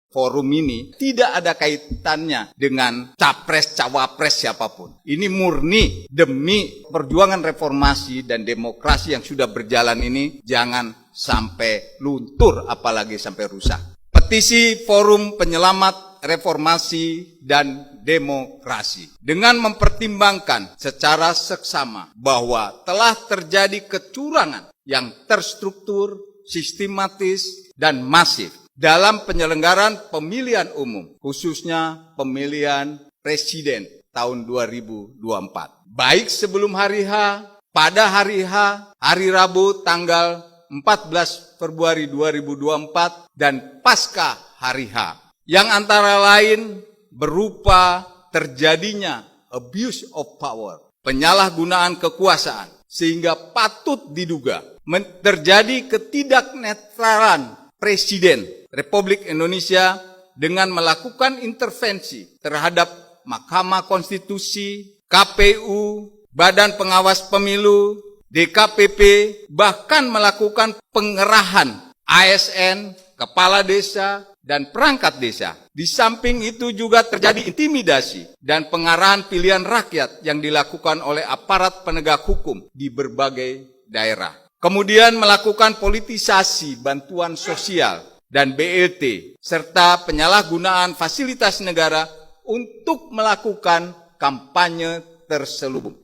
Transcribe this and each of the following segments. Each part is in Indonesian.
forum ini tidak ada kaitannya dengan capres-cawapres siapapun. Ini murni demi perjuangan reformasi dan demokrasi yang sudah berjalan ini jangan sampai luntur apalagi sampai rusak. Petisi Forum Penyelamat Reformasi dan Demokrasi dengan mempertimbangkan secara seksama bahwa telah terjadi kecurangan yang terstruktur, sistematis, dan masif dalam penyelenggaraan pemilihan umum, khususnya pemilihan presiden tahun 2024. Baik sebelum hari H, pada hari H, hari Rabu tanggal 14 Februari 2024, dan pasca hari H, yang antara lain berupa terjadinya abuse of power, penyalahgunaan kekuasaan, sehingga patut diduga terjadi ketidaknetralan Presiden Republik Indonesia dengan melakukan intervensi terhadap Mahkamah Konstitusi, KPU, Badan Pengawas Pemilu, DKPP, bahkan melakukan pengerahan ASN, kepala desa, dan perangkat desa. Di samping itu juga terjadi intimidasi dan pengarahan pilihan rakyat yang dilakukan oleh aparat penegak hukum di berbagai daerah. Kemudian melakukan politisasi bantuan sosial dan BLT, serta penyalahgunaan fasilitas negara untuk melakukan kampanye terselubung.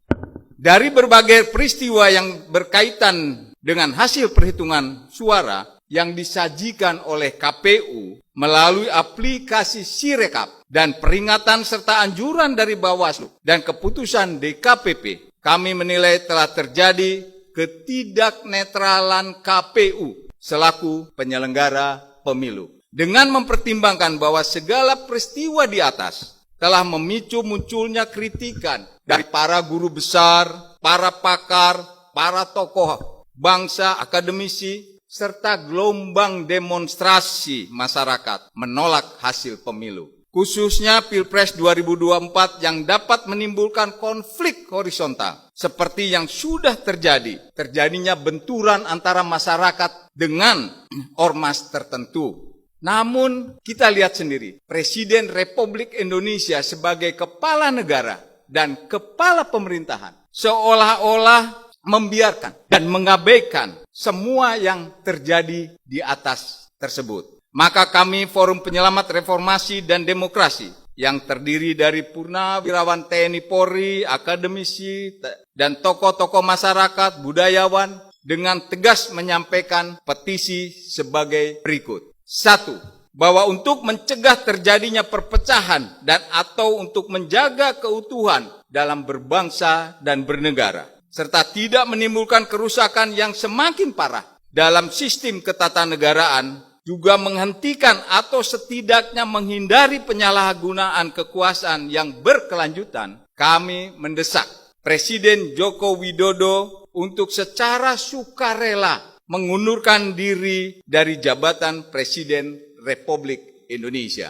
Dari berbagai peristiwa yang berkaitan dengan hasil perhitungan suara yang disajikan oleh KPU melalui aplikasi Sirekap dan peringatan serta anjuran dari Bawaslu dan keputusan DKPP, kami menilai telah terjadi ketidaknetralan KPU selaku penyelenggara pemilu. Dengan mempertimbangkan bahwa segala peristiwa di atas telah memicu munculnya kritikan dari para guru besar, para pakar, para tokoh bangsa, akademisi, serta gelombang demonstrasi masyarakat menolak hasil pemilu. Khususnya Pilpres 2024 yang dapat menimbulkan konflik horizontal seperti yang sudah terjadi. Terjadinya benturan antara masyarakat dengan ormas tertentu. Namun kita lihat sendiri, Presiden Republik Indonesia sebagai kepala negara dan kepala pemerintahan seolah-olah membiarkan dan mengabaikan semua yang terjadi di atas tersebut. Maka kami Forum Penyelamat Reformasi dan Demokrasi yang terdiri dari purnawirawan TNI Polri, akademisi, dan tokoh-tokoh masyarakat, budayawan, dengan tegas menyampaikan petisi sebagai berikut. 1. Bahwa untuk mencegah terjadinya perpecahan dan atau untuk menjaga keutuhan dalam berbangsa dan bernegara, serta tidak menimbulkan kerusakan yang semakin parah dalam sistem ketatanegaraan, juga menghentikan atau setidaknya menghindari penyalahgunaan kekuasaan yang berkelanjutan, kami mendesak Presiden Joko Widodo untuk secara sukarela mengundurkan diri dari jabatan Presiden Republik Indonesia.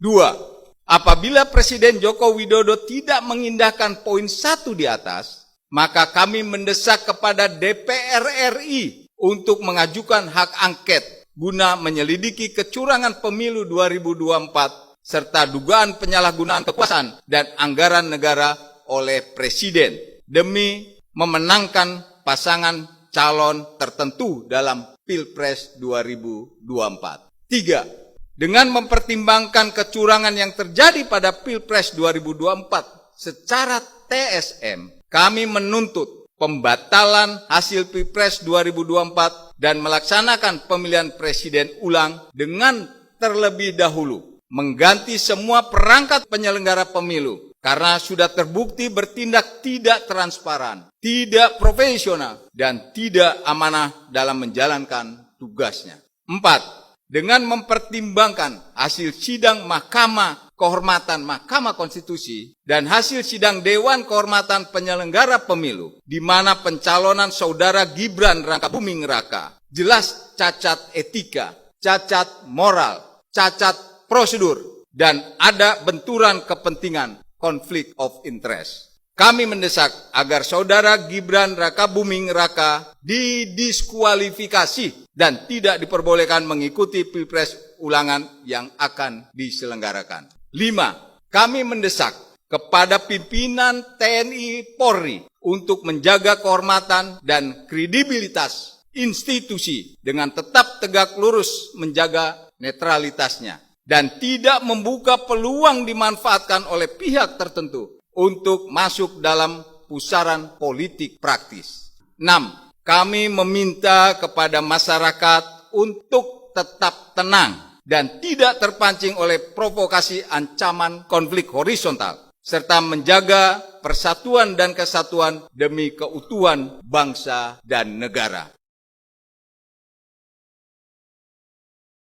2. Apabila Presiden Joko Widodo tidak mengindahkan poin 1 di atas, maka kami mendesak kepada DPR RI untuk mengajukan hak angket guna menyelidiki kecurangan pemilu 2024 serta dugaan penyalahgunaan kekuasaan dan anggaran negara oleh Presiden demi memenangkan pasangan calon tertentu dalam Pilpres 2024. 3. Dengan mempertimbangkan kecurangan yang terjadi pada Pilpres 2024 secara TSM, kami menuntut pembatalan hasil Pilpres 2024 dan melaksanakan pemilihan presiden ulang dengan terlebih dahulu mengganti semua perangkat penyelenggara pemilu karena sudah terbukti bertindak tidak transparan, tidak profesional, dan tidak amanah dalam menjalankan tugasnya. 4. Dengan mempertimbangkan hasil sidang Mahkamah Kehormatan Mahkamah Konstitusi dan hasil sidang Dewan Kehormatan Penyelenggara Pemilu, di mana pencalonan Saudara Gibran Rakabuming Raka jelas cacat etika, cacat moral, cacat prosedur, dan ada benturan kepentingan konflik of interest. Kami mendesak agar Saudara Gibran Rakabuming Raka didiskualifikasi dan tidak diperbolehkan mengikuti Pilpres ulangan yang akan diselenggarakan. 5. Kami mendesak kepada pimpinan TNI Polri untuk menjaga kehormatan dan kredibilitas institusi dengan tetap tegak lurus menjaga netralitasnya dan tidak membuka peluang dimanfaatkan oleh pihak tertentu untuk masuk dalam pusaran politik praktis. 6. Kami meminta kepada masyarakat untuk tetap tenang dan tidak terpancing oleh provokasi ancaman konflik horizontal, serta menjaga persatuan dan kesatuan demi keutuhan bangsa dan negara.